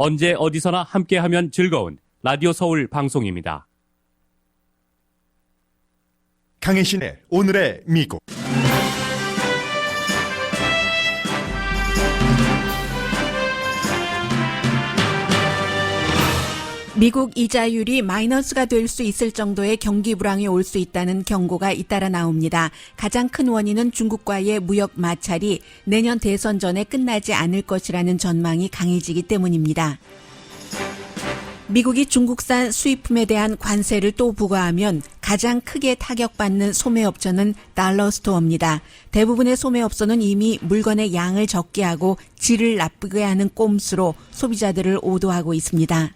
언제 어디서나 함께하면 즐거운 라디오 서울 방송입니다. 강혜신의 오늘의 미국. 미국 이자율이 마이너스가 될 수 있을 정도의 경기 불황이 올 수 있다는 경고가 잇따라 나옵니다. 가장 큰 원인은 중국과의 무역 마찰이 내년 대선 전에 끝나지 않을 것이라는 전망이 강해지기 때문입니다. 미국이 중국산 수입품에 대한 관세를 또 부과하면 가장 크게 타격받는 소매업체는 달러스토어입니다. 대부분의 소매업소는 이미 물건의 양을 적게 하고 질을 나쁘게 하는 꼼수로 소비자들을 오도하고 있습니다.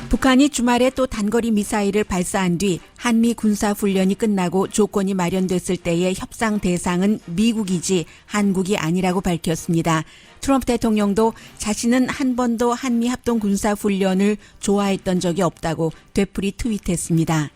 북한이 주말에 또 단거리 미사일을 발사한 뒤 한미 군사훈련이 끝나고 조건이 마련됐을 때의 협상 대상은 미국이지 한국이 아니라고 밝혔습니다. 트럼프 대통령도 자신은 한 번도 한미 합동 군사훈련을 좋아했던 적이 없다고 되풀이 트윗했습니다.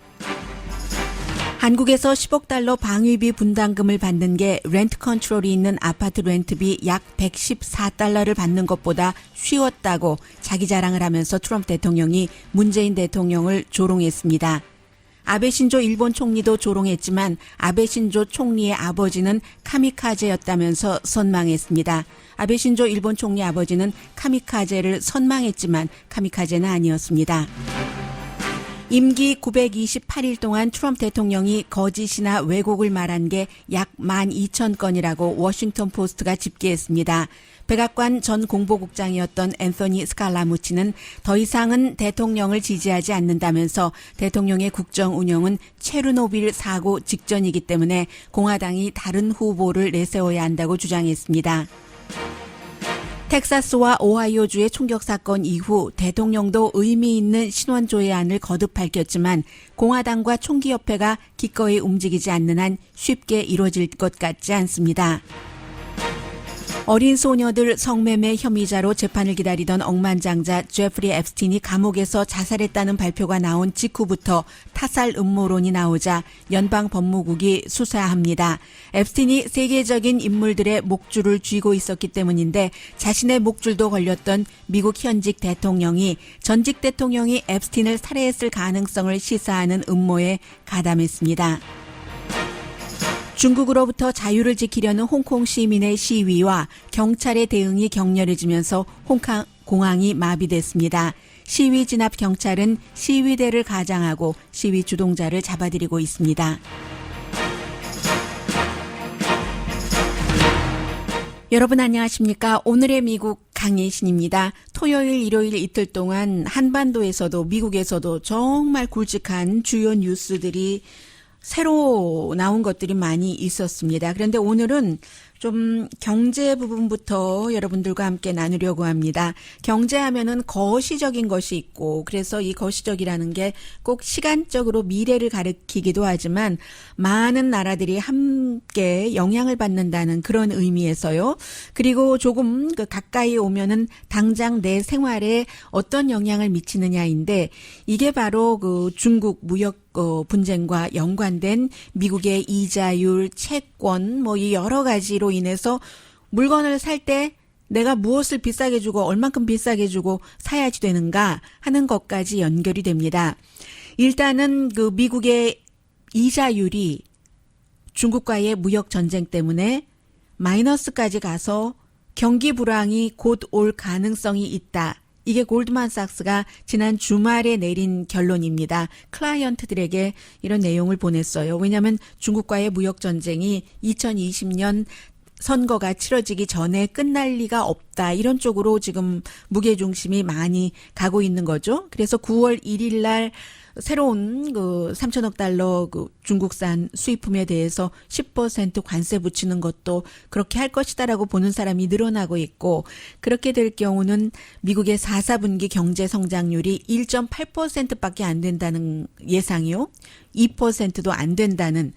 한국에서 10억 달러 방위비 분담금을 받는 게 렌트 컨트롤이 있는 아파트 렌트비 약 114달러를 받는 것보다 쉬웠다고 자기 자랑을 하면서 트럼프 대통령이 문재인 대통령을 조롱했습니다. 아베 신조 일본 총리도 조롱했지만 아베 신조 총리의 아버지는 카미카제였다면서 선망했습니다. 아베 신조 일본 총리 아버지는 카미카제를 선망했지만 카미카제는 아니었습니다. 임기 928일 동안 트럼프 대통령이 거짓이나 왜곡을 말한 게 약 12,000건이라고 워싱턴 포스트가 집계했습니다. 백악관 전 공보국장이었던 앤서니 스칼라무치는 더 이상은 대통령을 지지하지 않는다면서 대통령의 국정 운영은 체르노빌 사고 직전이기 때문에 공화당이 다른 후보를 내세워야 한다고 주장했습니다. 텍사스와 오하이오주의 총격 사건 이후 대통령도 의미 있는 신원 조회안을 거듭 밝혔지만 공화당과 총기협회가 기꺼이 움직이지 않는 한 쉽게 이루어질 것 같지 않습니다. 어린 소녀들 성매매 혐의자로 재판을 기다리던 억만장자 제프리 앱스틴이 감옥에서 자살했다는 발표가 나온 직후부터 타살 음모론이 나오자 연방법무국이 수사합니다. 앱스틴이 세계적인 인물들의 목줄을 쥐고 있었기 때문인데 자신의 목줄도 걸렸던 미국 현직 대통령이 전직 대통령이 앱스틴을 살해했을 가능성을 시사하는 음모에 가담했습니다. 중국으로부터 자유를 지키려는 홍콩 시민의 시위와 경찰의 대응이 격렬해지면서 홍콩 공항이 마비됐습니다. 시위 진압 경찰은 시위대를 가장하고 시위 주동자를 잡아들이고 있습니다. 여러분 안녕하십니까? 오늘의 미국 강예신입니다. 토요일, 일요일 이틀 동안 한반도에서도 미국에서도 정말 굵직한 주요 뉴스들이 새로 나온 것들이 많이 있었습니다. 그런데 오늘은 좀 경제 부분부터 여러분들과 함께 나누려고 합니다. 경제하면은 거시적인 것이 있고 그래서 이 거시적이라는 게 꼭 시간적으로 미래를 가리키기도 하지만 많은 나라들이 함께 영향을 받는다는 그런 의미에서요. 그리고 조금 가까이 오면은 당장 내 생활에 어떤 영향을 미치느냐인데 이게 바로 그 중국 무역 분쟁과 연관된 미국의 이자율, 채권 뭐 이 여러 가지로 인해서 물건을 살 때 내가 무엇을 비싸게 주고 얼만큼 비싸게 주고 사야지 되는가 하는 것까지 연결이 됩니다. 일단은 그 미국의 이자율이 중국과의 무역 전쟁 때문에 마이너스까지 가서 경기 불황이 곧 올 가능성이 있다. 이게 골드만삭스가 지난 주말에 내린 결론입니다. 클라이언트들에게 이런 내용을 보냈어요. 왜냐하면 중국과의 무역 전쟁이 2020년 선거가 치러지기 전에 끝날 리가 없다. 이런 쪽으로 지금 무게중심이 많이 가고 있는 거죠. 그래서 9월 1일 날 새로운 그 3천억 달러 그 중국산 수입품에 대해서 10% 관세 붙이는 것도 그렇게 할 것이다라고 보는 사람이 늘어나고 있고 그렇게 될 경우는 미국의 4, 4분기 경제 성장률이 1.8%밖에 안 된다는 예상이요. 2%도 안 된다는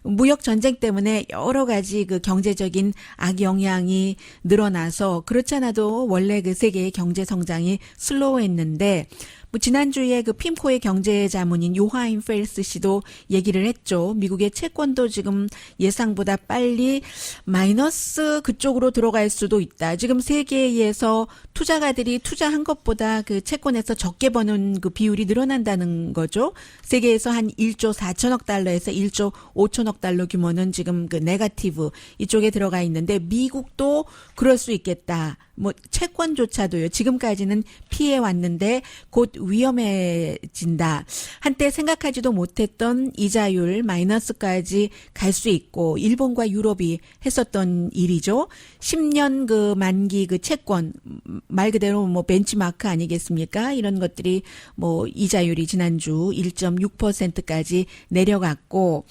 무역 전쟁 때문에 여러 가지 그 경제적인 악영향이 늘어나서 그렇지 않아도 원래 그 세계의 경제 성장이 슬로우했는데 뭐 지난주에 그 핌코의 경제자문인 요하임 펠스 씨도 얘기를 했죠. 미국의 채권도 지금 예상보다 빨리 마이너스 그쪽으로 들어갈 수도 있다. 지금 세계에서 투자가들이 투자한 것보다 그 채권에서 적게 버는 그 비율이 늘어난다는 거죠. 세계에서 한 1조 4천억 달러에서 1조 5천억 달러 규모는 지금 그 네거티브 이쪽에 들어가 있는데 미국도 그럴 수 있겠다. 뭐 채권조차도요. 지금까지는 피해 왔는데 곧 위험해진다. 한때 생각하지도 못했던 이자율 마이너스까지 갈 수 있고 일본과 유럽이 했었던 일이죠. 10년 그 만기 그 채권 말 그대로 뭐 벤치마크 아니겠습니까? 이런 것들이 뭐 이자율이 지난주 1.6%까지 내려갔고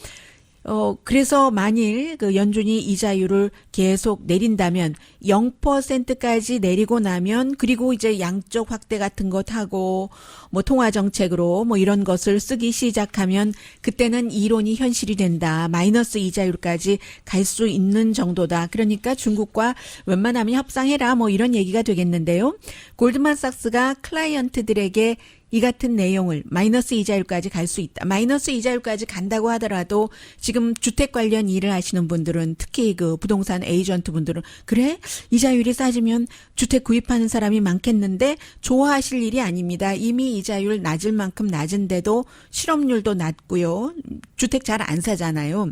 그래서 만일 그 연준이 이자율을 계속 내린다면 0%까지 내리고 나면 그리고 이제 양적 확대 같은 것 하고 뭐 통화 정책으로 뭐 이런 것을 쓰기 시작하면 그때는 이론이 현실이 된다. 마이너스 이자율까지 갈 수 있는 정도다. 그러니까 중국과 웬만하면 협상해라 뭐 이런 얘기가 되겠는데요. 골드만삭스가 클라이언트들에게 이 같은 내용을 마이너스 이자율까지 갈 수 있다. 마이너스 이자율까지 간다고 하더라도 지금 주택 관련 일을 하시는 분들은 특히 그 부동산 에이전트 분들은 그래? 이자율이 싸지면 주택 구입하는 사람이 많겠는데 좋아하실 일이 아닙니다. 이미 이자율 낮을 만큼 낮은데도 실업률도 낮고요. 주택 잘 안 사잖아요.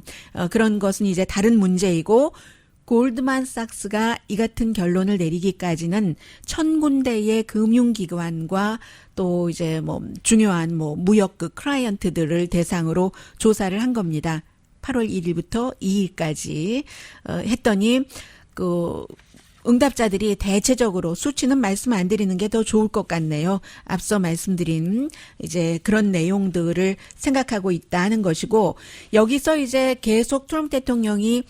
그런 것은 이제 다른 문제이고 골드만삭스가 이 같은 결론을 내리기까지는 1000군데의 금융기관과 또 이제 뭐 중요한 뭐 무역 그 클라이언트들을 대상으로 조사를 한 겁니다. 8월 1일부터 2일까지 했더니 그 응답자들이 대체적으로 수치는 말씀 안 드리는 게 더 좋을 것 같네요. 앞서 말씀드린 이제 그런 내용들을 생각하고 있다는 것이고 여기서 이제 계속 트럼프 대통령이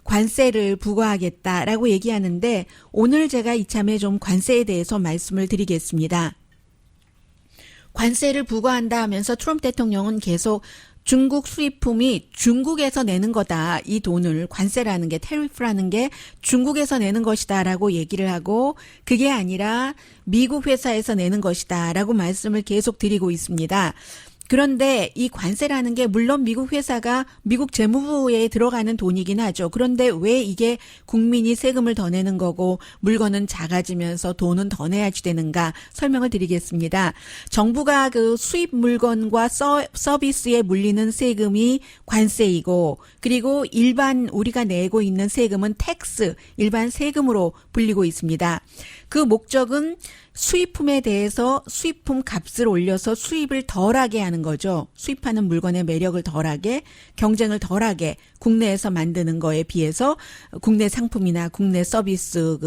관세를 부과하겠다라고 얘기하는데 오늘 제가 이참에 좀 관세에 대해서 말씀을 드리겠습니다. 관세를 부과한다 하면서 트럼프 대통령은 계속 중국 수입품이 중국에서 내는 거다. 이 돈을 관세라는 게 테리프라는 게 중국에서 내는 것이다라고 얘기를 하고 그게 아니라 미국 회사에서 내는 것이다라고 말씀을 계속 드리고 있습니다. 그런데 이 관세라는 게 물론 미국 회사가 미국 재무부에 들어가는 돈이긴 하죠. 그런데 왜 이게 국민이 세금을 더 내는 거고 물건은 작아지면서 돈은 더 내야지 되는가 설명을 드리겠습니다. 정부가 그 수입 물건과 서비스에 물리는 세금이 관세이고 그리고 일반 우리가 내고 있는 세금은 텍스, 일반 세금으로 불리고 있습니다. 그 목적은 수입품에 대해서 수입품 값을 올려서 수입을 덜하게 하는 거죠. 수입하는 물건의 매력을 덜하게, 경쟁을 덜하게 국내에서 만드는 거에 비해서 국내 상품이나 국내 서비스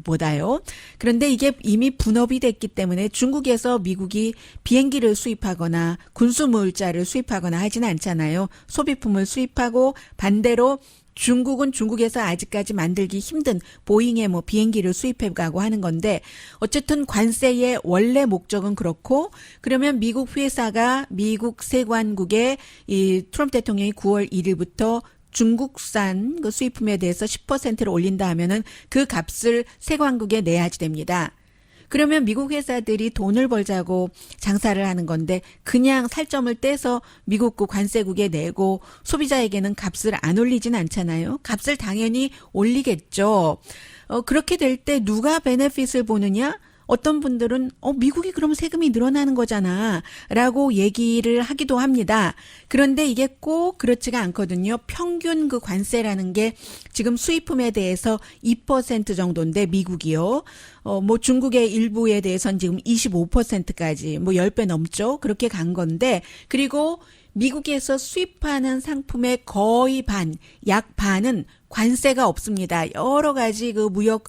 보다요. 그런데 이게 이미 분업이 됐기 때문에 중국에서 미국이 비행기를 수입하거나 군수물자를 수입하거나 하지는 않잖아요. 소비품을 수입하고 반대로 중국은 중국에서 아직까지 만들기 힘든 보잉의 뭐 비행기를 수입해가고 하는 건데 어쨌든 관세의 원래 목적은 그렇고 그러면 미국 회사가 미국 세관국에 이 트럼프 대통령이 9월 1일부터 중국산 그 수입품에 대해서 10%를 올린다 하면은 그 값을 세관국에 내야지 됩니다. 그러면 미국 회사들이 돈을 벌자고 장사를 하는 건데 그냥 살점을 떼서 미국국 관세국에 내고 소비자에게는 값을 안 올리진 않잖아요. 값을 당연히 올리겠죠. 그렇게 될 때 누가 베네핏을 보느냐? 어떤 분들은 미국이 그럼 세금이 늘어나는 거잖아 라고 얘기를 하기도 합니다. 그런데 이게 꼭 그렇지가 않거든요. 평균 그 관세라는 게 지금 수입품에 대해서 2% 정도인데 미국이요. 뭐 중국의 일부에 대해서는 지금 25%까지 뭐 10배 넘죠. 그렇게 간 건데 그리고 미국에서 수입하는 상품의 거의 반, 약 반은 관세가 없습니다. 여러 가지 그 무역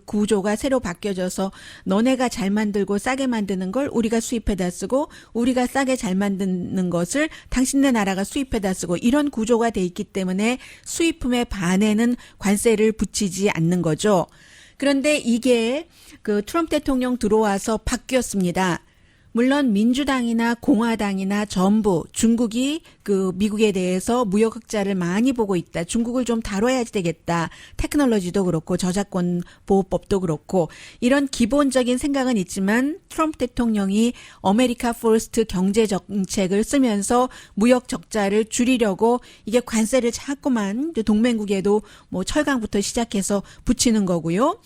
구조가 새로 바뀌어져서 너네가 잘 만들고 싸게 만드는 걸 우리가 수입해다 쓰고 우리가 싸게 잘 만드는 것을 당신네 나라가 수입해다 쓰고 이런 구조가 돼 있기 때문에 수입품의 반에는 관세를 붙이지 않는 거죠. 그런데 이게 그 트럼프 대통령 들어와서 바뀌었습니다. 물론 민주당이나 공화당이나 전부 중국이 그 미국에 대해서 무역 흑자를 많이 보고 있다. 중국을 좀 다뤄야 되겠다. 테크놀로지도 그렇고 저작권 보호법도 그렇고 이런 기본적인 생각은 있지만 트럼프 대통령이 아메리카 퍼스트 경제 정책을 쓰면서 무역 적자를 줄이려고 이게 관세를 자꾸만 동맹국에도 뭐 철강부터 시작해서 붙이는 거고요.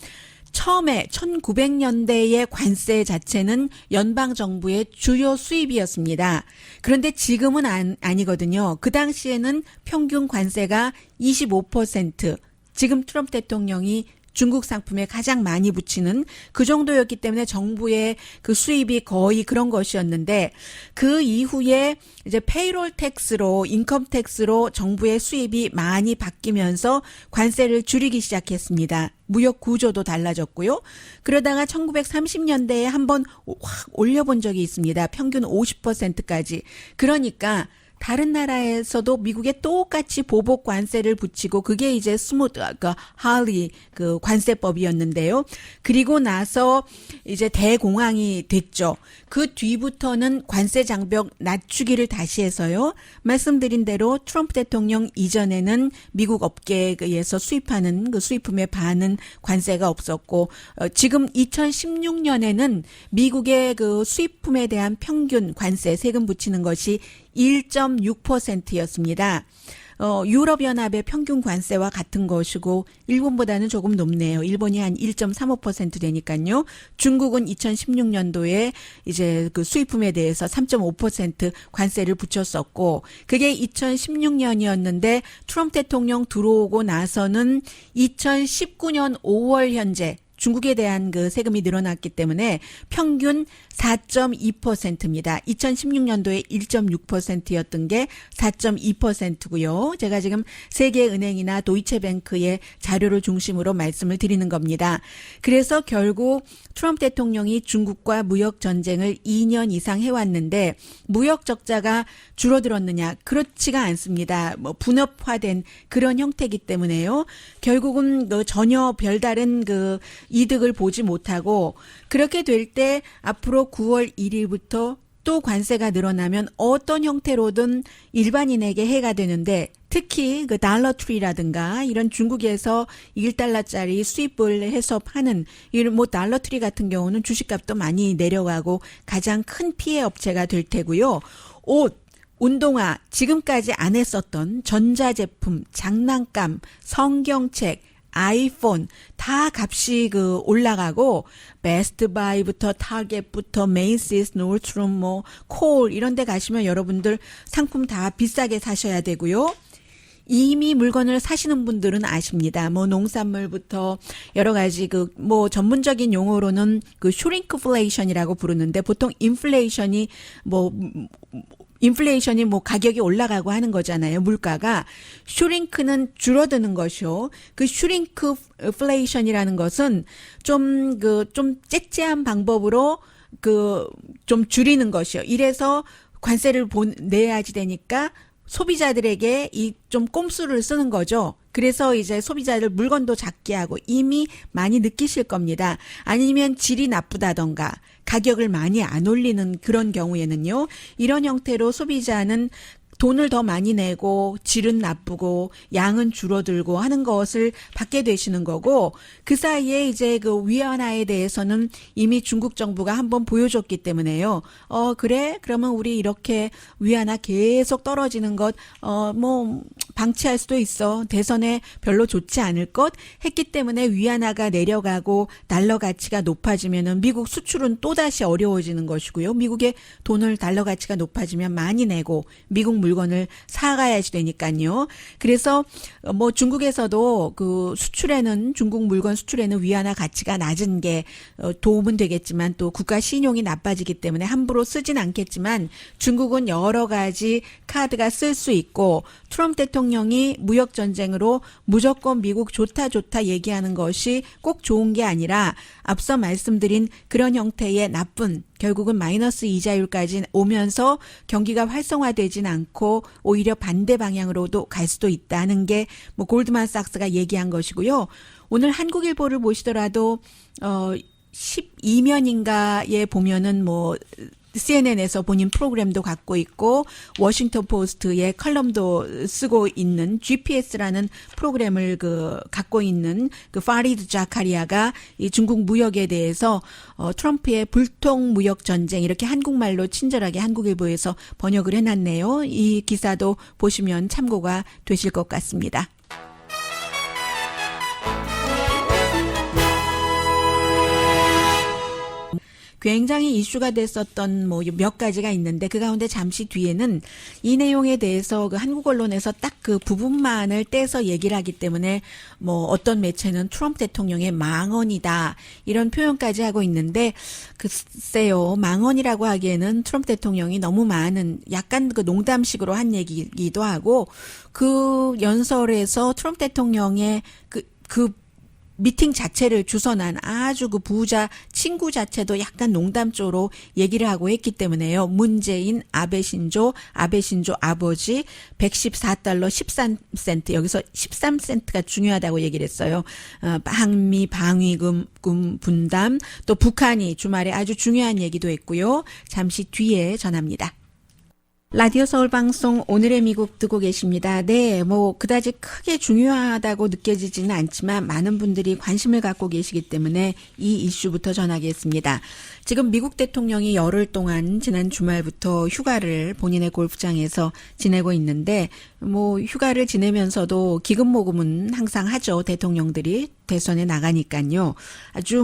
처음에 1900년대의 관세 자체는 연방정부의 주요 수입이었습니다. 그런데 지금은 아니거든요. 그 당시에는 평균 관세가 25%, 지금 트럼프 대통령이 중국 상품에 가장 많이 붙이는 그 정도였기 때문에 정부의 그 수입이 거의 그런 것이었는데 그 이후에 이제 페이롤 텍스로 인컴 텍스로 정부의 수입이 많이 바뀌면서 관세를 줄이기 시작했습니다. 무역 구조도 달라졌고요. 그러다가 1930년대에 한번 확 올려본 적이 있습니다. 평균 50%까지. 그러니까 다른 나라에서도 미국에 똑같이 보복 관세를 붙이고 그게 이제 할리 그 관세법이었는데요. 그리고 나서 이제 대공황이 됐죠. 그 뒤부터는 관세 장벽 낮추기를 다시 해서요. 말씀드린 대로 트럼프 대통령 이전에는 미국 업계에 의해서 수입하는 그 수입품의 반은 관세가 없었고 지금 2016년에는 미국의 그 수입품에 대한 평균 관세 세금 붙이는 것이 1.6%였습니다. 유럽연합의 평균 관세와 같은 것이고 일본보다는 조금 높네요. 일본이 한 1.35% 되니까요. 중국은 2016년도에 이제 그 수입품에 대해서 3.5% 관세를 붙였었고 그게 2016년이었는데 트럼프 대통령 들어오고 나서는 2019년 5월 현재 중국에 대한 그 세금이 늘어났기 때문에 평균 4.2%입니다. 2016년도에 1.6%였던 게 4.2%고요. 제가 지금 세계은행이나 도이체뱅크의 자료를 중심으로 말씀을 드리는 겁니다. 그래서 결국 트럼프 대통령이 중국과 무역 전쟁을 2년 이상 해왔는데 무역 적자가 줄어들었느냐? 그렇지가 않습니다. 뭐 분업화된 그런 형태이기 때문에요. 결국은 그 전혀 별다른 그 이득을 보지 못하고 그렇게 될 때 앞으로 9월 1일부터 또 관세가 늘어나면 어떤 형태로든 일반인에게 해가 되는데 특히 그 달러트리라든가 이런 중국에서 1달러짜리 수입을 해서 파는 이런 뭐 달러트리 같은 경우는 주식값도 많이 내려가고 가장 큰 피해 업체가 될 테고요. 옷 운동화, 지금까지 안 했었던 전자제품, 장난감, 성경책, 아이폰 다 값이 그 올라가고 베스트바이부터 타겟부터 메이시스, 노스트롬, 뭐 콜 이런 데 가시면 여러분들 상품 다 비싸게 사셔야 되고요. 이미 물건을 사시는 분들은 아십니다. 뭐 농산물부터 여러 가지 그 뭐 전문적인 용어로는 그 슈링크플레이션이라고 부르는데 보통 인플레이션이 뭐 가격이 올라가고 하는 거잖아요. 물가가. 슈링크는 줄어드는 것이요. 그 슈링크플레이션이라는 것은 좀 째째한 방법으로 좀 줄이는 것이요. 이래서 관세를 내야지 되니까 소비자들에게 이 좀 꼼수를 쓰는 거죠. 그래서 이제 소비자들 물건도 작게 하고 이미 많이 느끼실 겁니다. 아니면 질이 나쁘다던가 가격을 많이 안 올리는 그런 경우에는요. 이런 형태로 소비자는 돈을 더 많이 내고 질은 나쁘고 양은 줄어들고 하는 것을 받게 되시는 거고 그 사이에 이제 그 위안화에 대해서는 이미 중국 정부가 한번 보여줬기 때문에요. 그래? 그러면 우리 이렇게 위안화 계속 떨어지는 것 뭐 방치할 수도 있어. 대선에 별로 좋지 않을 것 했기 때문에 위안화가 내려가고 달러 가치가 높아지면은 미국 수출은 또다시 어려워지는 것이고요. 미국의 돈을 달러 가치가 높아지면 많이 내고 미국 물건을 사가야지 되니까요. 그래서 뭐 중국에서도 그 중국 물건 수출에는 위안화 가치가 낮은 게 도움은 되겠지만 또 국가 신용이 나빠지기 때문에 함부로 쓰진 않겠지만 중국은 여러 가지 카드가 쓸 수 있고 트럼프 대통령이 무역 전쟁으로 무조건 미국 좋다 얘기하는 것이 꼭 좋은 게 아니라 앞서 말씀드린 그런 형태의 나쁜 결국은 마이너스 이자율까지 오면서 경기가 활성화되진 않고 오히려 반대 방향으로도 갈 수도 있다는 게 뭐 골드만삭스가 얘기한 것이고요. 오늘 한국일보를 보시더라도 12면인가에 보면은 뭐 CNN에서 본인 프로그램도 갖고 있고 워싱턴 포스트의 컬럼도 쓰고 있는 GPS라는 프로그램을 갖고 있는 파리드 자카리아가 이 중국 무역에 대해서 트럼프의 불통 무역 전쟁 이렇게 한국말로 친절하게 한국일보에서 번역을 해놨네요. 이 기사도 보시면 참고가 되실 것 같습니다. 굉장히 이슈가 됐었던 몇 가지가 있는데 그 가운데 잠시 뒤에는 이 내용에 대해서 한국 언론에서 딱 그 부분만을 떼서 얘기를 하기 때문에 어떤 매체는 트럼프 대통령의 망언이다 이런 표현까지 하고 있는데 글쎄요 망언이라고 하기에는 트럼프 대통령이 너무 많은 약간 농담식으로 한 얘기이기도 하고 그 연설에서 트럼프 대통령의 그 미팅 자체를 주선한 아주 그 부자 친구 자체도 약간 농담조로 얘기를 하고 했기 때문에요. 문재인, 아베 신조 아버지 114달러 13센트 여기서 13센트가 중요하다고 얘기를 했어요. 한미 방위금 분담 또 북한이 주말에 아주 중요한 얘기도 했고요. 잠시 뒤에 전합니다. 라디오 서울 방송 오늘의 미국 듣고 계십니다. 네, 그다지 크게 중요하다고 느껴지지는 않지만 많은 분들이 관심을 갖고 계시기 때문에 이 이슈부터 전하겠습니다. 지금 미국 대통령이 열흘 동안 지난 주말부터 휴가를 본인의 골프장에서 지내고 있는데 휴가를 지내면서도 기금 모금은 항상 하죠. 대통령들이 대선에 나가니까요. 아주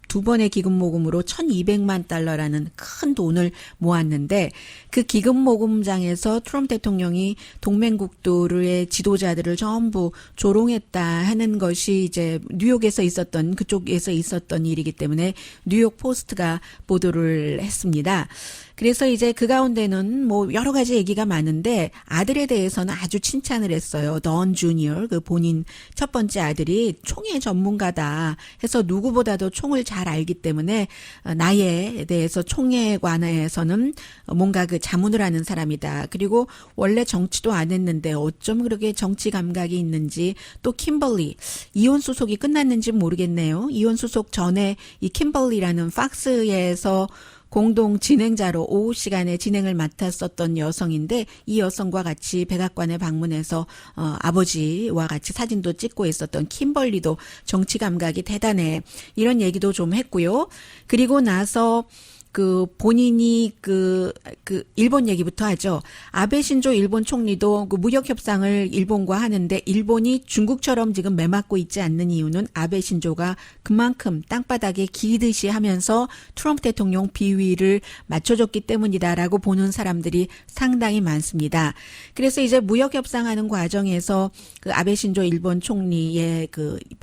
두 번의 기금 모금으로 1,200만 달러라는 큰 돈을 모았는데 그 기금 모금장에서 트럼프 대통령이 동맹국들의 지도자들을 전부 조롱했다 하는 것이 이제 뉴욕에서 있었던 그쪽에서 있었던 일이기 때문에 뉴욕 포스트가 보도를 했습니다. 그래서 이제 그 가운데는 여러 가지 얘기가 많은데 아들에 대해서는 아주 칭찬을 했어요. 던 주니어 그 본인 첫 번째 아들이 총의 전문가다 해서 누구보다도 총을 잘 알기 때문에 나에 대해서 총에 관해서는 뭔가 그 자문을 하는 사람이다. 그리고 원래 정치도 안 했는데 어쩜 그렇게 정치 감각이 있는지 또 킴벌리 이혼 소속이 끝났는지 모르겠네요. 이혼 소속 전에 이 킴벌리라는 팍스에서 공동 진행자로 오후 시간에 진행을 맡았었던 여성인데 이 여성과 같이 백악관에 방문해서 아버지와 같이 사진도 찍고 있었던 킴벌리도 정치 감각이 대단해. 이런 얘기도 좀 했고요. 그리고 나서 본인이 일본 얘기부터 하죠. 아베 신조 일본 총리도 무역 협상을 일본과 하는데 일본이 중국처럼 지금 매맞고 있지 않는 이유는 아베 신조가 그만큼 땅바닥에 기듯이 하면서 트럼프 대통령 비위를 맞춰줬기 때문이다라고 보는 사람들이 상당히 많습니다. 그래서 이제 무역 협상하는 과정에서 아베 신조 일본 총리의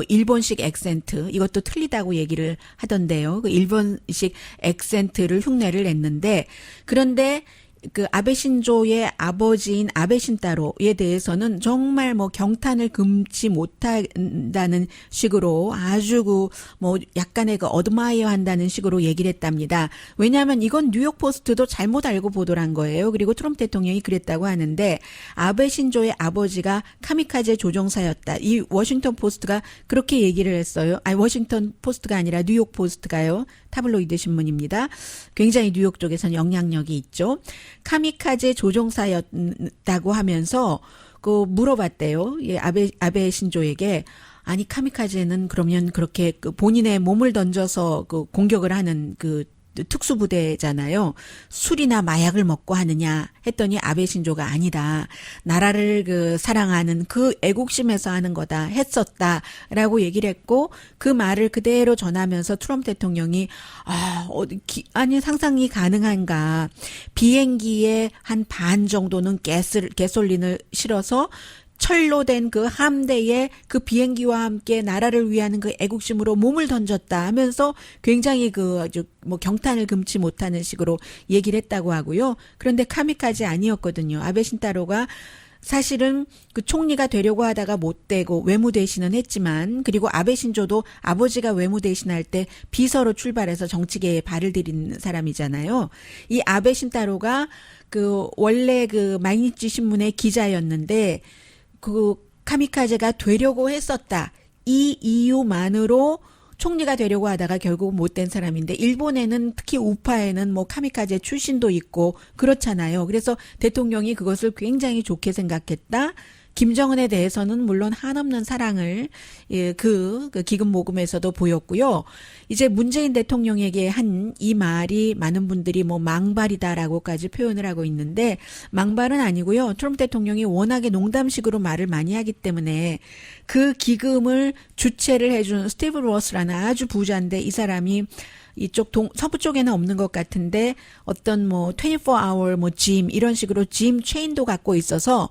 일본식 액센트 이것도 틀리다고 얘기를 하던데요. 일본식 액센트 를 흉내를 냈는데 그런데 아베 신조의 아버지인 아베 신타로에 대해서는 정말 경탄을 금치 못한다는 식으로 아주 약간의 어드마이어 한다는 식으로 얘기를 했답니다. 왜냐하면 이건 뉴욕 포스트도 잘못 알고 보도를 한 거예요. 그리고 트럼프 대통령이 그랬다고 하는데 아베 신조의 아버지가 카미카제 조종사였다. 이 워싱턴 포스트가 그렇게 얘기를 했어요. 워싱턴 포스트가 아니라 뉴욕 포스트가요. 타블로이드 신문입니다. 굉장히 뉴욕 쪽에서는 영향력이 있죠. 카미카제 조종사였다고 하면서 물어봤대요. 예, 아베 신조에게 아니 카미카제는 그러면 그렇게 본인의 몸을 던져서 공격을 하는 특수부대잖아요. 술이나 마약을 먹고 하느냐 했더니 아베 신조가 아니다. 나라를 사랑하는 애국심에서 하는 거다 했었다라고 얘기를 했고 그 말을 그대로 전하면서 트럼프 대통령이 아니 상상이 가능한가. 비행기에 한 반 정도는 가솔린을 실어서 철로 된 함대에 비행기와 함께 나라를 위하는 애국심으로 몸을 던졌다 하면서 굉장히 아주 경탄을 금치 못하는 식으로 얘기를 했다고 하고요. 그런데 카미카제 아니었거든요. 아베 신타로가 사실은 총리가 되려고 하다가 못 되고 외무대신은 했지만 그리고 아베 신조도 아버지가 외무대신할 때 비서로 출발해서 정치계에 발을 들인 사람이잖아요. 이 아베 신타로가 원래 마이니치 신문의 기자였는데 카미카제가 되려고 했었다. 이 이유만으로 총리가 되려고 하다가 결국 못 된 사람인데 일본에는 특히 우파에는 뭐 카미카제 출신도 있고 그렇잖아요. 그래서 대통령이 그것을 굉장히 좋게 생각했다. 김정은에 대해서는 물론 한없는 사랑을 그 기금 모금에서도 보였고요. 이제 문재인 대통령에게 한 이 말이 많은 분들이 뭐 망발이다라고까지 표현을 하고 있는데 망발은 아니고요. 트럼프 대통령이 워낙에 농담식으로 말을 많이 하기 때문에 그 기금을 주최를 해준 스티브 로스라는 아주 부자인데 이 사람이 이쪽 서부 쪽에는 없는 것 같은데 어떤 뭐 24hour 뭐 짐 이런 식으로 짐 체인도 갖고 있어서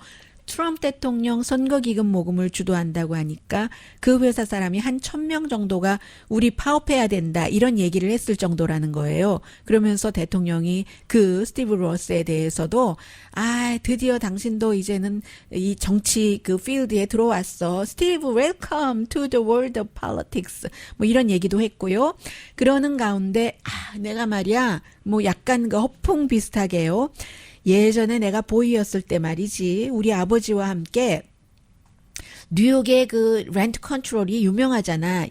트럼프 대통령 선거기금 모금을 주도한다고 하니까 그 회사 사람이 한 1,000명 정도가 우리 파업해야 된다 이런 얘기를 했을 정도라는 거예요. 그러면서 대통령이 그 스티브 로스에 대해서도 드디어 당신도 이제는 이 정치 그 필드에 들어왔어. 스티브 웰컴 투 더 월드 오브 politics 뭐 이런 얘기도 했고요. 그러는 가운데 내가 말이야 뭐 약간 그 허풍 비슷하게요. 예전에 내가 보이였을 때 말이지 우리 아버지와 함께 뉴욕의 그 렌트 컨트롤이 유명하잖아.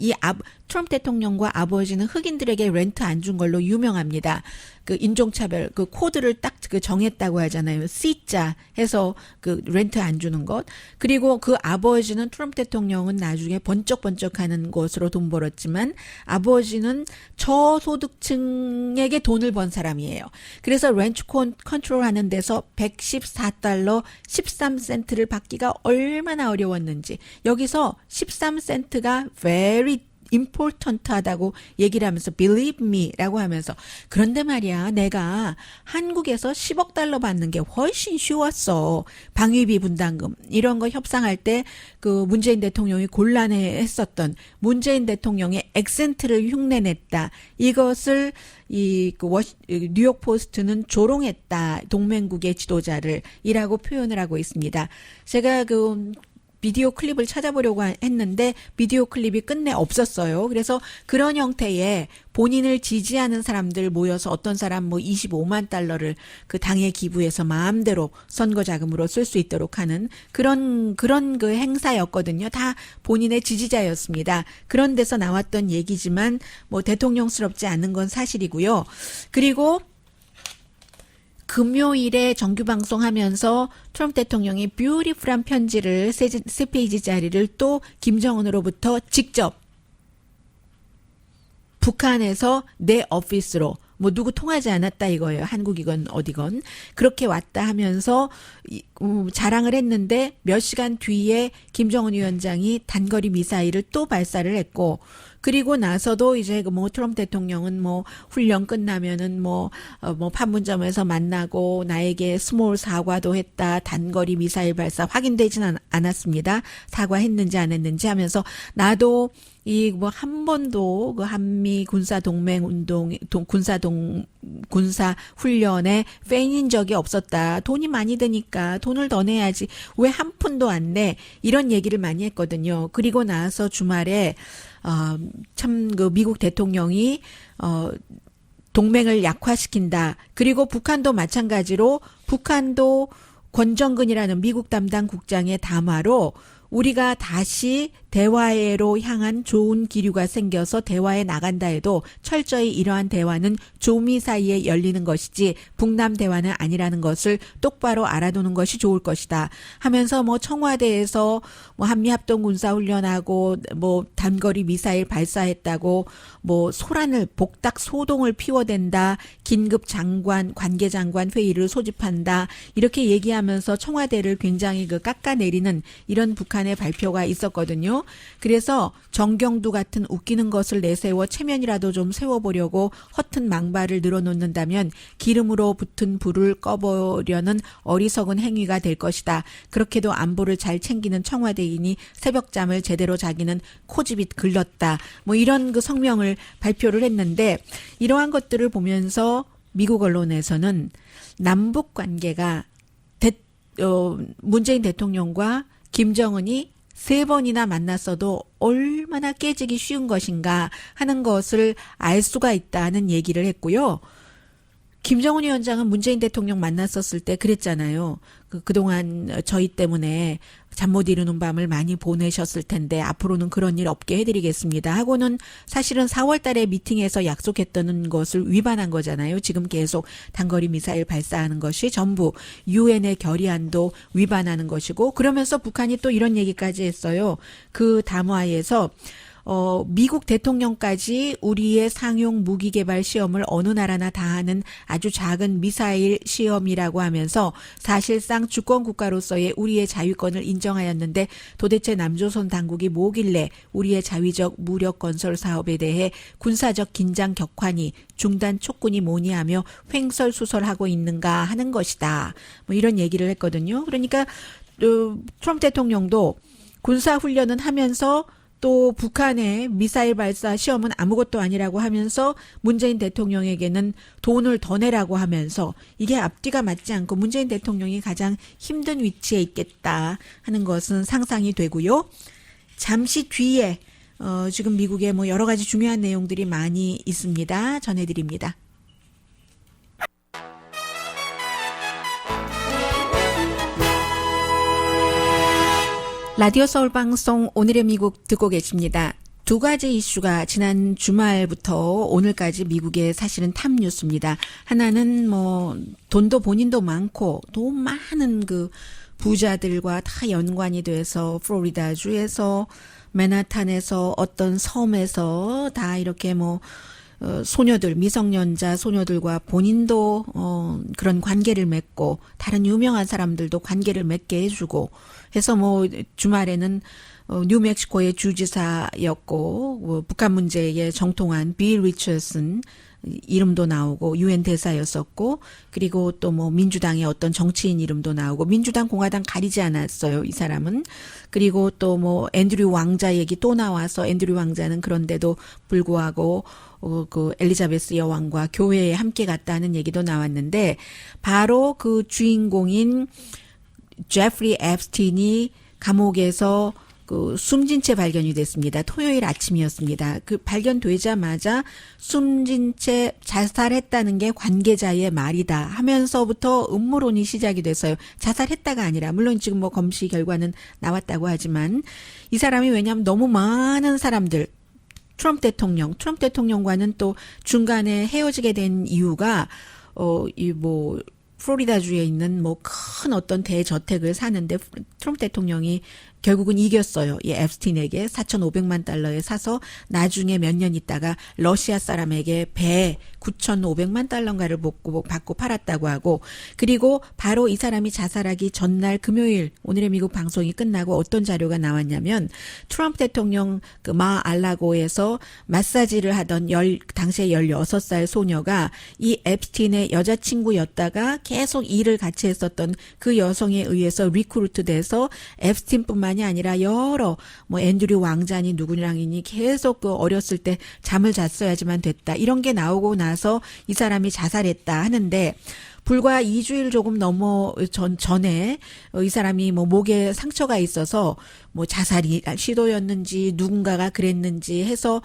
트럼프 대통령과 아버지는 흑인들에게 렌트 안 준 걸로 유명합니다. 그 인종차별 그 코드를 딱 그 정했다고 하잖아요. C자 해서 그 렌트 안 주는 것. 그리고 그 아버지는 트럼프 대통령은 나중에 번쩍번쩍하는 것으로 돈 벌었지만 아버지는 저소득층에게 돈을 번 사람이에요. 그래서 렌트 컨트롤 하는 데서 $114 13센트를 받기가 얼마나 어려웠는지. 여기서 13센트가 very important하다고 얘기를 하면서 believe me라고 하면서 그런데 말이야 내가 한국에서 10억 달러 받는 게 훨씬 쉬웠어. 방위비 분담금 이런 거 협상할 때 그 문재인 대통령이 곤란해했었던 문재인 대통령의 액센트를 흉내냈다. 이것을 뉴욕 포스트는 조롱했다. 동맹국의 지도자를 이라고 표현을 하고 있습니다. 제가 그 비디오 클립을 찾아보려고 했는데 비디오 클립이 끝내 없었어요. 그래서 그런 형태의 본인을 지지하는 사람들 모여서 어떤 사람 뭐 25만 달러를 그 당에 기부해서 마음대로 선거 자금으로 쓸 수 있도록 하는 그런 그 행사였거든요. 다 본인의 지지자였습니다. 그런 데서 나왔던 얘기지만 뭐 대통령스럽지 않은 건 사실이고요. 그리고 금요일에 정규 방송하면서 트럼프 대통령이 뷰티풀한 편지를 3페이지짜리를 또 김정은으로부터 직접 북한에서 내 오피스로 뭐 누구 통하지 않았다 이거예요. 한국이건 어디건 그렇게 왔다 하면서 자랑을 했는데 몇 시간 뒤에 김정은 위원장이 단거리 미사일을 또 발사를 했고 그리고 나서도 이제 뭐 트럼프 대통령은 뭐 훈련 끝나면은 뭐 판문점에서 만나고 나에게 스몰 사과도 했다. 단거리 미사일 발사 확인되지는 않았습니다. 사과했는지 안 했는지 하면서 나도 이 뭐 한 번도 그 한미 군사 동맹 운동 군사 훈련에 팬인 적이 없었다. 돈이 많이 드니까 돈을 더 내야지. 왜 한 푼도 안 내? 이런 얘기를 많이 했거든요. 그리고 나서 주말에 참 그 미국 대통령이 동맹을 약화시킨다. 그리고 북한도 마찬가지로 북한도 권정근이라는 미국 담당 국장의 담화로 우리가 다시 대화로 향한 좋은 기류가 생겨서 대화에 나간다 해도 철저히 이러한 대화는 조미 사이에 열리는 것이지 북남 대화는 아니라는 것을 똑바로 알아두는 것이 좋을 것이다 하면서 뭐 청와대에서 뭐 한미합동 군사훈련하고 뭐 단거리 미사일 발사했다고 뭐 소란을 복닥 소동을 피워댄다. 긴급 장관 관계장관 회의를 소집한다. 이렇게 얘기하면서 청와대를 굉장히 그 깎아내리는 이런 북한의 발표가 있었거든요. 그래서 정경두 같은 웃기는 것을 내세워 체면이라도 좀 세워보려고 허튼 망발을 늘어놓는다면 기름으로 붙은 불을 꺼보려는 어리석은 행위가 될 것이다. 그렇게도 안보를 잘 챙기는 청와대인이 새벽잠을 제대로 자기는 코집이 글렀다. 뭐 이런 그 성명을 발표를 했는데 이러한 것들을 보면서 미국 언론에서는 남북 관계가 문재인 대통령과 김정은이 3번이나 만났어도 얼마나 깨지기 쉬운 것인가 하는 것을 알 수가 있다는 얘기를 했고요. 김정은 위원장은 문재인 대통령 만났었을 때 그랬잖아요. 그동안 저희 때문에 잠 못 이루는 밤을 많이 보내셨을 텐데 앞으로는 그런 일 없게 해드리겠습니다 하고는 사실은 4월 달에 미팅에서 약속했던 것을 위반한 거잖아요. 지금 계속 단거리 미사일 발사하는 것이 전부 유엔의 결의안도 위반하는 것이고, 그러면서 북한이 또 이런 얘기까지 했어요. 그 담화에서 미국 대통령까지 우리의 상용 무기 개발 시험을 어느 나라나 다 하는 아주 작은 미사일 시험이라고 하면서 사실상 주권 국가로서의 우리의 자위권을 인정하였는데 도대체 남조선 당국이 뭐길래 우리의 자위적 무력 건설 사업에 대해 군사적 긴장 격환이 중단 촉군이 뭐니 하며 횡설수설하고 있는가 하는 것이다. 뭐 이런 얘기를 했거든요. 그러니까 트럼프 대통령도 군사훈련은 하면서 또 북한의 미사일 발사 시험은 아무것도 아니라고 하면서 문재인 대통령에게는 돈을 더 내라고 하면서 이게 앞뒤가 맞지 않고 문재인 대통령이 가장 힘든 위치에 있겠다 하는 것은 상상이 되고요. 잠시 뒤에 지금 미국에 뭐 여러 가지 중요한 내용들이 많이 있습니다. 전해드립니다. 라디오 서울 방송 오늘의 미국 듣고 계십니다. 두 가지 이슈가 지난 주말부터 오늘까지 미국의 사실은 탑 뉴스입니다. 하나는 뭐 돈도 본인도 많고 돈 많은 그 부자들과 다 연관이 돼서 플로리다주에서 맨하탄에서 어떤 섬에서 다 이렇게 뭐 소녀들, 미성년자 소녀들과 본인도 그런 관계를 맺고 다른 유명한 사람들도 관계를 맺게 해주고 해서 뭐 주말에는 뉴멕시코의 주지사였고 북한 문제에 정통한 빌 리처슨 이름도 나오고 유엔 대사였었고, 그리고 또 뭐 민주당의 어떤 정치인 이름도 나오고, 민주당 공화당 가리지 않았어요 이 사람은. 그리고 또 뭐 앤드류 왕자 얘기 또 나와서 앤드류 왕자는 그런데도 불구하고 그 엘리자베스 여왕과 교회에 함께 갔다는 얘기도 나왔는데, 바로 그 주인공인 제프리 앱스틴이 감옥에서 그 숨진 채 발견이 됐습니다. 토요일 아침이었습니다. 그 발견되자마자 숨진 채 자살했다는 게 관계자의 말이다 하면서부터 음모론이 시작이 됐어요. 자살했다가 아니라, 물론 지금 뭐 검시 결과는 나왔다고 하지만 이 사람이 왜냐하면 너무 많은 사람들, 트럼프 대통령과는 또 중간에 헤어지게 된 이유가 플로리다주에 있는 뭐 큰 어떤 대저택을 사는데 트럼프 대통령이 결국은 이겼어요. 이 앱스틴에게 4,500만 달러에 사서 나중에 몇 년 있다가 러시아 사람에게 배 9,500만 달러인가를 받고 팔았다고 하고, 그리고 바로 이 사람이 자살하기 전날 금요일 오늘의 미국 방송이 끝나고 어떤 자료가 나왔냐면, 트럼프 대통령 그 마알라고에서 마사지를 하던 당시에 16살 소녀가 이 앱스틴의 여자친구였다가 계속 일을 같이 했었던 그 여성에 의해서 리크루트 돼서 앱스틴뿐만이 아니라 여러 뭐 앤드류 왕자니 누구랑이니 계속 그 어렸을 때 잠을 잤어야지만 됐다 이런 게 나오고 나서 이 사람이 자살했다 하는데, 불과 2주일 조금 전에 이 사람이 뭐 목에 상처가 있어서 뭐 자살이 시도였는지 누군가가 그랬는지 해서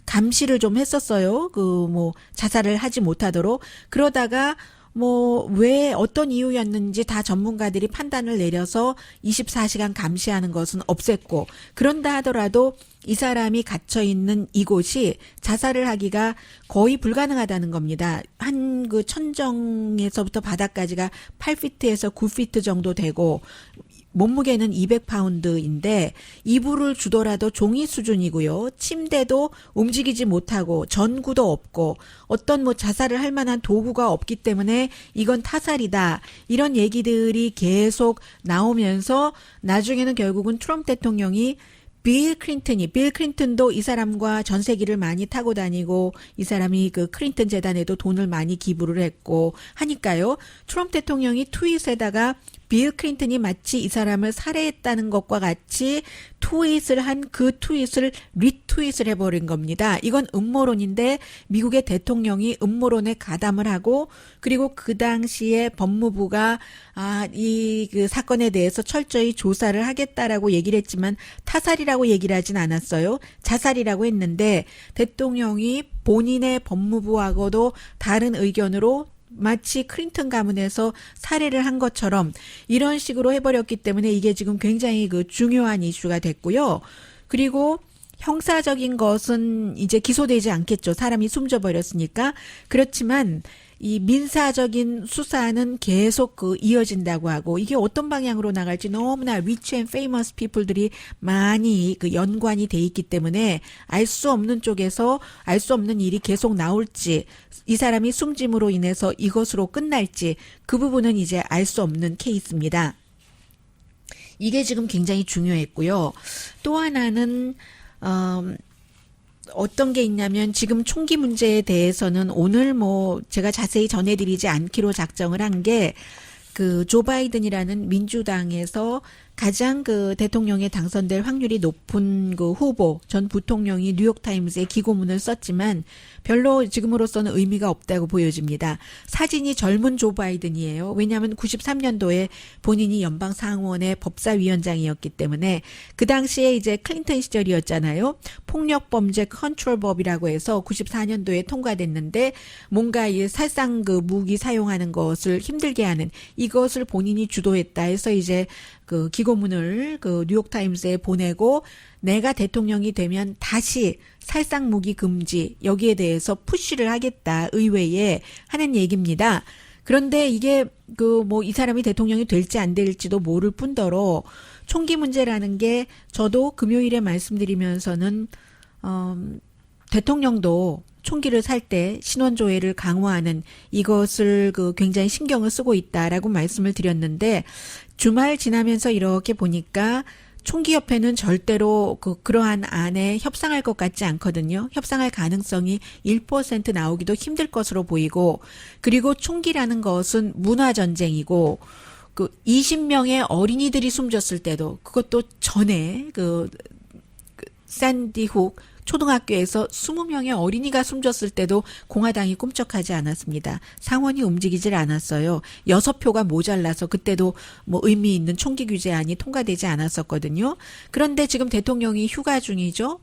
감시를 좀 했었어요. 그 뭐 자살을 하지 못하도록. 그러다가 뭐 왜 어떤 이유였는지 다 전문가들이 판단을 내려서 24시간 감시하는 것은 없앴고, 그런다 하더라도 이 사람이 갇혀 있는 이곳이 자살을 하기가 거의 불가능하다는 겁니다. 한 그 천정에서부터 바닥까지가 8피트에서 9피트 정도 되고, 몸무게는 200파운드인데 이불을 주더라도 종이 수준이고요. 침대도 움직이지 못하고 전구도 없고 어떤 뭐 자살을 할 만한 도구가 없기 때문에 이건 타살이다. 이런 얘기들이 계속 나오면서 나중에는 결국은 트럼프 대통령이 빌 클린턴도 이 사람과 전세기를 많이 타고 다니고 이 사람이 그 클린턴 재단에도 돈을 많이 기부를 했고 하니까요. 트럼프 대통령이 트윗에다가 빌 클린턴이 마치 이 사람을 살해했다는 것과 같이 트윗을 한 그 트윗을 리트윗을 해버린 겁니다. 이건 음모론인데 미국의 대통령이 음모론에 가담을 하고 그리고 그 당시에 법무부가 이 그 사건에 대해서 철저히 조사를 하겠다라고 얘기를 했지만 타살이라고 얘기를 하진 않았어요. 자살이라고 했는데 대통령이 본인의 법무부하고도 다른 의견으로 마치 클린턴 가문에서 살해를 한 것처럼 이런 식으로 해버렸기 때문에 이게 지금 굉장히 그 중요한 이슈가 됐고요. 그리고 형사적인 것은 이제 기소되지 않겠죠. 사람이 숨져버렸으니까. 그렇지만 이 민사적인 수사는 계속 그 이어진다고 하고 이게 어떤 방향으로 나갈지 너무나 rich and famous people들이 많이 그 연관이 돼 있기 때문에 알 수 없는 쪽에서 알 수 없는 일이 계속 나올지 이 사람이 숨짐으로 인해서 이것으로 끝날지 그 부분은 이제 알 수 없는 케이스입니다. 이게 지금 굉장히 중요했고요. 또 하나는 어떤 게 있냐면 지금 총기 문제에 대해서는 오늘 뭐 제가 자세히 전해드리지 않기로 작정을 한 게 그 조 바이든이라는 민주당에서 가장 그 대통령에 당선될 확률이 높은 그 후보 전 부통령이 뉴욕타임스에 기고문을 썼지만 별로 지금으로서는 의미가 없다고 보여집니다. 사진이 젊은 조 바이든이에요. 왜냐하면 93년도에 본인이 연방상원의 법사위원장이었기 때문에 그 당시에 이제 클린턴 시절이었잖아요. 폭력범죄 컨트롤법이라고 해서 94년도에 통과됐는데 뭔가 이 살상 그 무기 사용하는 것을 힘들게 하는 이것을 본인이 주도했다 해서 이제 그 기고문을 그 뉴욕타임스에 보내고 내가 대통령이 되면 다시 살상 무기 금지 여기에 대해서 푸시를 하겠다 의회에 하는 얘기입니다. 그런데 이게 그 뭐 이 사람이 대통령이 될지 안 될지도 모를 뿐더러 총기 문제라는 게 저도 금요일에 말씀드리면서는 대통령도 총기를 살 때 신원조회를 강화하는 이것을 그 굉장히 신경을 쓰고 있다라고 말씀을 드렸는데 주말 지나면서 이렇게 보니까 총기협회는 절대로 그러한 안에 협상할 것 같지 않거든요. 협상할 가능성이 1% 나오기도 힘들 것으로 보이고 그리고 총기라는 것은 문화전쟁이고 그 20명의 어린이들이 숨졌을 때도 그것도 전에 그 샌디 훅 초등학교에서 20명의 어린이가 숨졌을 때도 공화당이 꿈쩍하지 않았습니다. 상원이 움직이질 않았어요. 6표가 모자라서 그때도 뭐 의미 있는 총기 규제안이 통과되지 않았었거든요. 그런데 지금 대통령이 휴가 중이죠.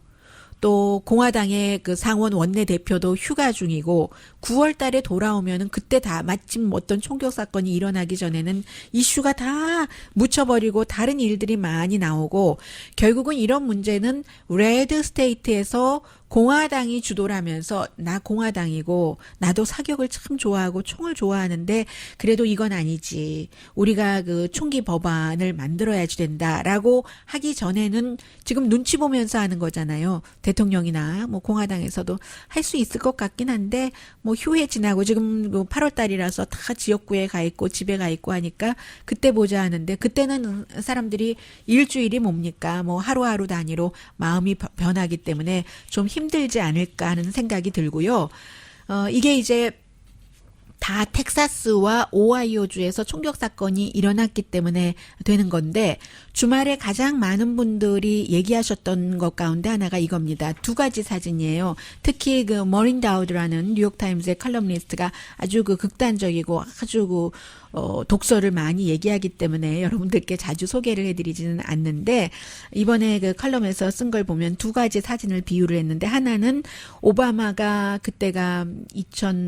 또 공화당의 그 상원 원내대표도 휴가 중이고 9월 달에 돌아오면은 그때 다 마침 어떤 총격 사건이 일어나기 전에는 이슈가 다 묻혀버리고 다른 일들이 많이 나오고 결국은 이런 문제는 레드 스테이트에서 공화당이 주도를 하면서 나 공화당이고 나도 사격을 참 좋아하고 총을 좋아하는데 그래도 이건 아니지. 우리가 그 총기 법안을 만들어야지 된다라고 하기 전에는 지금 눈치 보면서 하는 거잖아요. 대통령이나 뭐 공화당에서도 할 수 있을 것 같긴 한데 뭐 휴회 지나고 지금 8월 달이라서 다 지역구에 가 있고 집에 가 있고 하니까 그때 보자 하는데 그때는 사람들이 일주일이 뭡니까? 뭐 하루하루 단위로 마음이 변하기 때문에 좀 힘들지 않을까 하는 생각이 들고요. 이게 이제 다 텍사스와 오하이오주에서 총격 사건이 일어났기 때문에 되는 건데 주말에 가장 많은 분들이 얘기하셨던 것 가운데 하나가 이겁니다. 두 가지 사진이에요. 특히 그 머린 다우드라는 뉴욕타임스의 칼럼니스트가 아주 그 극단적이고 아주 그 독서를 많이 얘기하기 때문에 여러분들께 자주 소개를 해드리지는 않는데 이번에 그 칼럼에서 쓴 걸 보면 두 가지 사진을 비유를 했는데 하나는 오바마가 그때가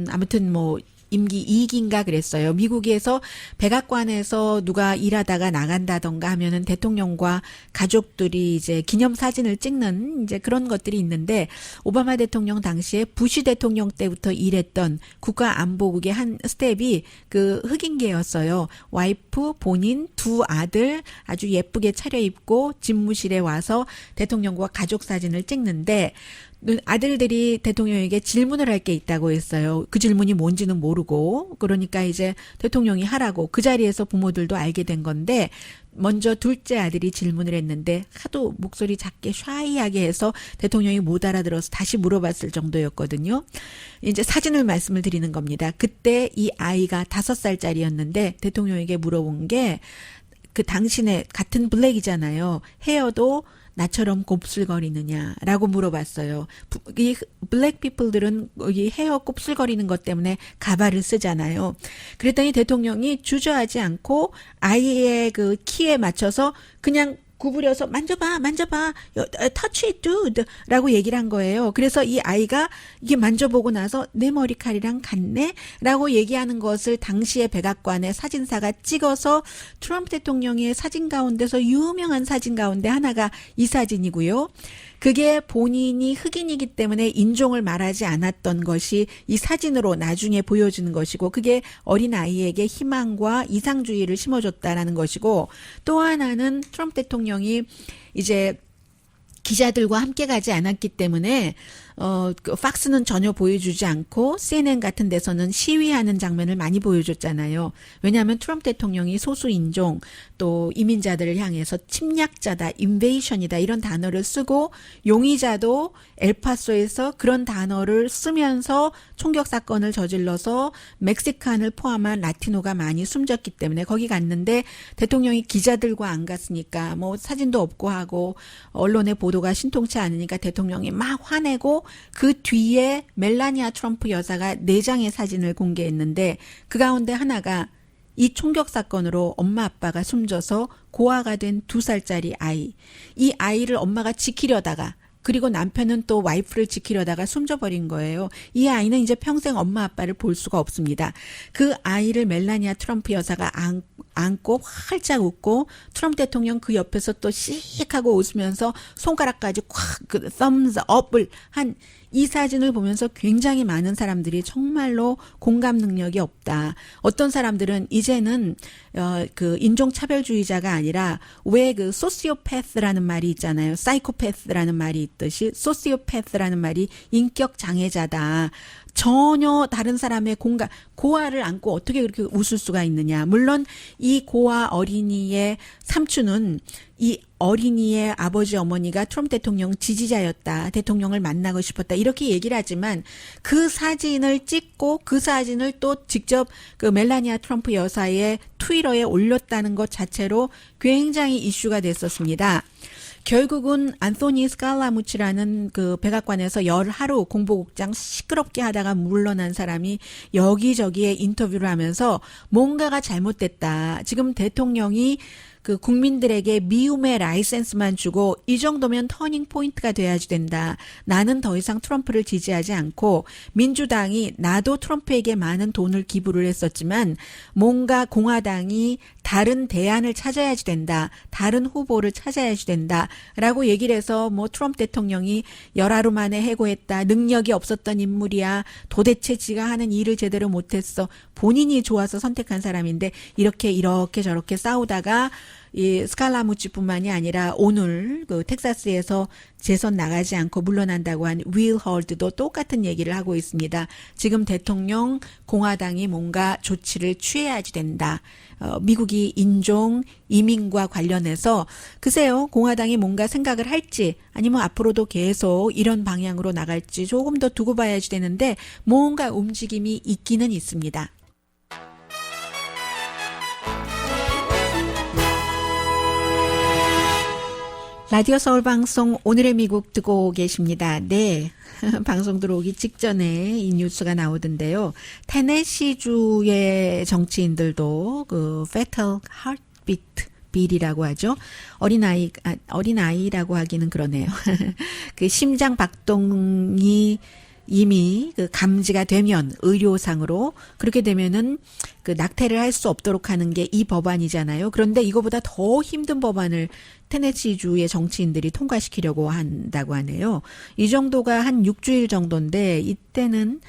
아무튼 뭐 임기 2기인가 그랬어요. 미국에서 백악관에서 누가 일하다가 나간다던가 하면은 대통령과 가족들이 이제 기념사진을 찍는 이제 그런 것들이 있는데 오바마 대통령 당시에 부시 대통령 때부터 일했던 국가안보국의 한 스텝이 그 흑인계였어요. 와이프, 본인, 두 아들 아주 예쁘게 차려입고 집무실에 와서 대통령과 가족 사진을 찍는데 아들들이 대통령에게 질문을 할 게 있다고 했어요. 그 질문이 뭔지는 모르고. 그러니까 이제 대통령이 하라고 그 자리에서 부모들도 알게 된 건데 먼저 둘째 아들이 질문을 했는데 하도 목소리 작게 샤이하게 해서 대통령이 못 알아들어서 다시 물어봤을 정도였거든요. 이제 사진을 말씀을 드리는 겁니다. 그때 이 아이가 5살짜리였는데 대통령에게 물어본 게 그 당신의 같은 블랙이잖아요. 헤어도 나처럼 곱슬거리느냐라고 물어봤어요. 이 블랙 피플들은 이 헤어 곱슬거리는 것 때문에 가발을 쓰잖아요. 그랬더니 대통령이 주저하지 않고 아이의 그 키에 맞춰서 그냥 구부려서 만져봐 touch it dude 라고 얘기를 한 거예요. 그래서 이 아이가 이게 만져보고 나서 내 머리칼이랑 같네 라고 얘기하는 것을 당시의 백악관의 사진사가 찍어서 트럼프 대통령의 사진 가운데서 유명한 사진 가운데 하나가 이 사진이고요. 그게 본인이 흑인이기 때문에 인종을 말하지 않았던 것이 이 사진으로 나중에 보여주는 것이고 그게 어린아이에게 희망과 이상주의를 심어줬다라는 것이고 또 하나는 트럼프 대통령이 이제 기자들과 함께 가지 않았기 때문에 그 팍스는 전혀 보여주지 않고 CNN 같은 데서는 시위하는 장면을 많이 보여줬잖아요. 왜냐하면 트럼프 대통령이 소수인종 또 이민자들을 향해서 침략자다, 인베이션이다 이런 단어를 쓰고 용의자도 엘파소에서 그런 단어를 쓰면서 총격 사건을 저질러서 멕시칸을 포함한 라티노가 많이 숨졌기 때문에 거기 갔는데 대통령이 기자들과 안 갔으니까 뭐 사진도 없고 하고 언론의 보도가 신통치 않으니까 대통령이 막 화내고 그 뒤에 멜라니아 트럼프 여사가 4장의 사진을 공개했는데 그 가운데 하나가 이 총격 사건으로 엄마 아빠가 숨져서 고아가 된 2살짜리 아이. 이 아이를 엄마가 지키려다가 그리고 남편은 또 와이프를 지키려다가 숨져버린 거예요. 이 아이는 이제 평생 엄마 아빠를 볼 수가 없습니다. 그 아이를 멜라니아 트럼프 여사가 안고 활짝 웃고 트럼프 대통령 그 옆에서 또 씩하고 웃으면서 손가락까지 콱 그 thumbs up을 한 이 사진을 보면서 굉장히 많은 사람들이 정말로 공감 능력이 없다. 어떤 사람들은 이제는 그 인종차별주의자가 아니라 왜 그 소시오패스라는 말이 있잖아요. 사이코패스라는 말이 있듯이 소시오패스라는 말이 인격 장애자다. 전혀 다른 사람의 공감, 고아를 안고 어떻게 그렇게 웃을 수가 있느냐. 물론 이 고아 어린이의 삼촌은 이 어린이의 아버지 어머니가 트럼프 대통령 지지자였다. 대통령을 만나고 싶었다. 이렇게 얘기를 하지만 그 사진을 찍고 그 사진을 또 직접 그 멜라니아 트럼프 여사의 트위터에 올렸다는 것 자체로 굉장히 이슈가 됐었습니다. 결국은 안토니 스칼라무치라는 그 백악관에서 열하루 공보국장 시끄럽게 하다가 물러난 사람이 여기저기에 인터뷰를 하면서 뭔가가 잘못됐다. 지금 대통령이 그 국민들에게 미움의 라이센스만 주고 이 정도면 터닝 포인트가 돼야지 된다. 나는 더 이상 트럼프를 지지하지 않고 민주당이 나도 트럼프에게 많은 돈을 기부를 했었지만 뭔가 공화당이 다른 대안을 찾아야지 된다. 다른 후보를 찾아야지 된다. 라고 얘기를 해서 뭐 트럼프 대통령이 열하루 만에 해고했다. 능력이 없었던 인물이야. 도대체 지가 하는 일을 제대로 못했어. 본인이 좋아서 선택한 사람인데 이렇게 저렇게 싸우다가 이 스칼라무치뿐만이 아니라 오늘 그 텍사스에서 재선 나가지 않고 물러난다고 한 윌 헐드도 똑같은 얘기를 하고 있습니다. 지금 대통령 공화당이 뭔가 조치를 취해야지 된다. 미국이 인종 이민과 관련해서 글쎄요 공화당이 뭔가 생각을 할지 아니면 앞으로도 계속 이런 방향으로 나갈지 조금 더 두고 봐야지 되는데 뭔가 움직임이 있기는 있습니다. 라디오 서울 방송 오늘의 미국 듣고 계십니다. 네. 방송 들어오기 직전에 이 뉴스가 나오던데요. 테네시주의 정치인들도 그 fetal heartbeat 빌이라고 하죠. 어린아이라고 하기는 그러네요. 그 심장 박동이 이미 그 감지가 되면 의료상으로 그렇게 되면은 그 낙태를 할 수 없도록 하는 게 이 법안이잖아요. 그런데 이거보다 더 힘든 법안을 테네시주의 정치인들이 통과시키려고 한다고 하네요. 이 정도가 한 6주일 정도인데 이때는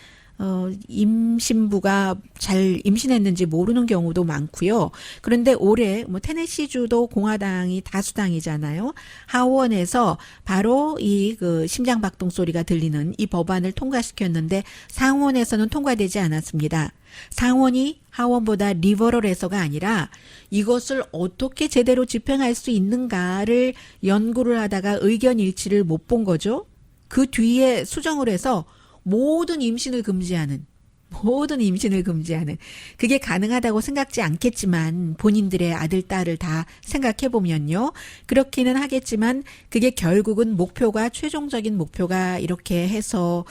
임신부가 잘 임신했는지 모르는 경우도 많고요. 그런데 올해 뭐 테네시주도 공화당이 다수당이잖아요. 하원에서 바로 이 그 심장 박동 소리가 들리는 이 법안을 통과시켰는데 상원에서는 통과되지 않았습니다. 상원이 하원보다 리버럴해서가 아니라 이것을 어떻게 제대로 집행할 수 있는가를 연구를 하다가 의견 일치를 못 본 거죠. 그 뒤에 수정을 해서 모든 임신을 금지하는 그게 가능하다고 생각지 않겠지만 본인들의 아들 딸을 다 생각해 보면요. 그렇기는 하겠지만 그게 결국은 목표가 최종적인 목표가 이렇게 해서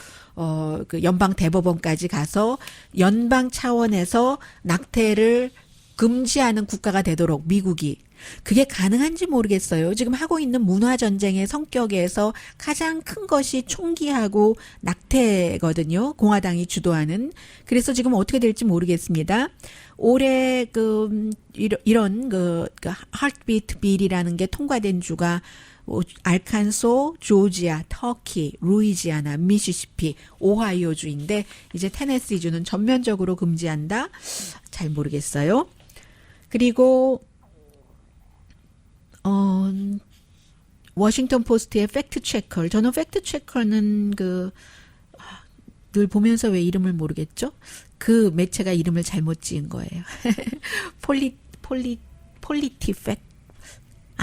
그 연방 대법원까지 가서 연방 차원에서 낙태를 금지하는 국가가 되도록 미국이 그게 가능한지 모르겠어요. 지금 하고 있는 문화 전쟁의 성격에서 가장 큰 것이 총기하고 낙태거든요. 공화당이 주도하는. 그래서 지금 어떻게 될지 모르겠습니다. 올해 이런 하트비트 빌이라는 게 통과된 주가 알칸소, 조지아, 터키, 루이지아나, 미시시피, 오하이오 주인데 이제 테네시 주는 전면적으로 금지한다. 잘 모르겠어요. 그리고 워싱턴 포스트의 팩트 체커. 저는 팩트 체커는 늘 보면서 왜 이름을 모르겠죠? 그 매체가 이름을 잘못 지은 거예요. 폴리티팩.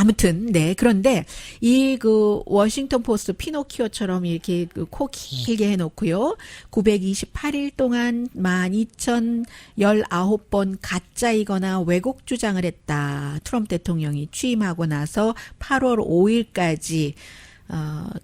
아무튼, 네. 그런데, 워싱턴 포스트 피노키오처럼 이렇게 코 길게 해놓고요. 928일 동안 12,019번 가짜이거나 왜곡 주장을 했다. 트럼프 대통령이 취임하고 나서 8월 5일까지,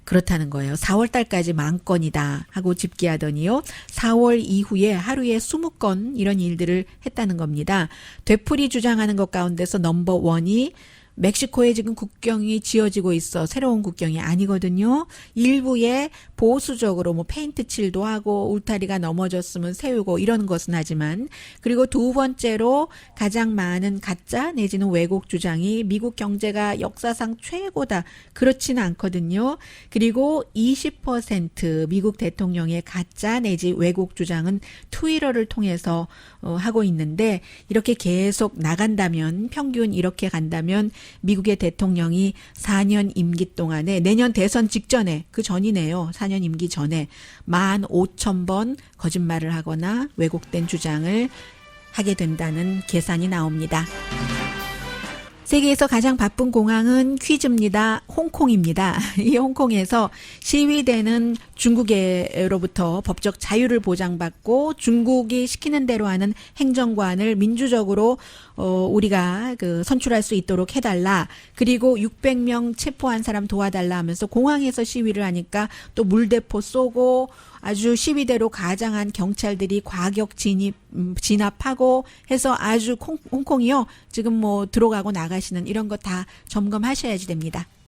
그렇다는 거예요. 4월 달까지 10,000건이다 하고 집계하더니요. 4월 이후에 하루에 20건 이런 일들을 했다는 겁니다. 되풀이 주장하는 것 가운데서 넘버 원이 멕시코에 지금 국경이 지어지고 있어. 새로운 국경이 아니거든요. 일부에 보수적으로 뭐 페인트 칠도 하고 울타리가 넘어졌으면 세우고 이런 것은 하지만 그리고 두 번째로 가장 많은 가짜 내지는 왜곡 주장이 미국 경제가 역사상 최고다. 그렇지는 않거든요. 그리고 20% 미국 대통령의 가짜 내지 왜곡 주장은 트위터를 통해서 하고 있는데 이렇게 계속 나간다면 평균 이렇게 간다면 미국의 대통령이 4년 임기 동안에 내년 대선 직전에 그 전이네요. 4년 임기 전에 15,000번 거짓말을 하거나 왜곡된 주장을 하게 된다는 계산이 나옵니다. 세계에서 가장 바쁜 공항은 퀴즈입니다. 홍콩입니다. 이 홍콩에서 시위대는 중국으로부터 법적 자유를 보장받고 중국이 시키는 대로 하는 행정관을 민주적으로 우리가 선출할 수 있도록 해달라. 그리고 600명 체포한 사람 도와달라 하면서 공항에서 시위를 하니까 또 물대포 쏘고 아주 시위대로 가장한 경찰들이 과격 진압하고 해서 아주 홍콩이요. 지금 뭐 들어가고 나가시는 이런 거 다 점검하셔야지 됩니다.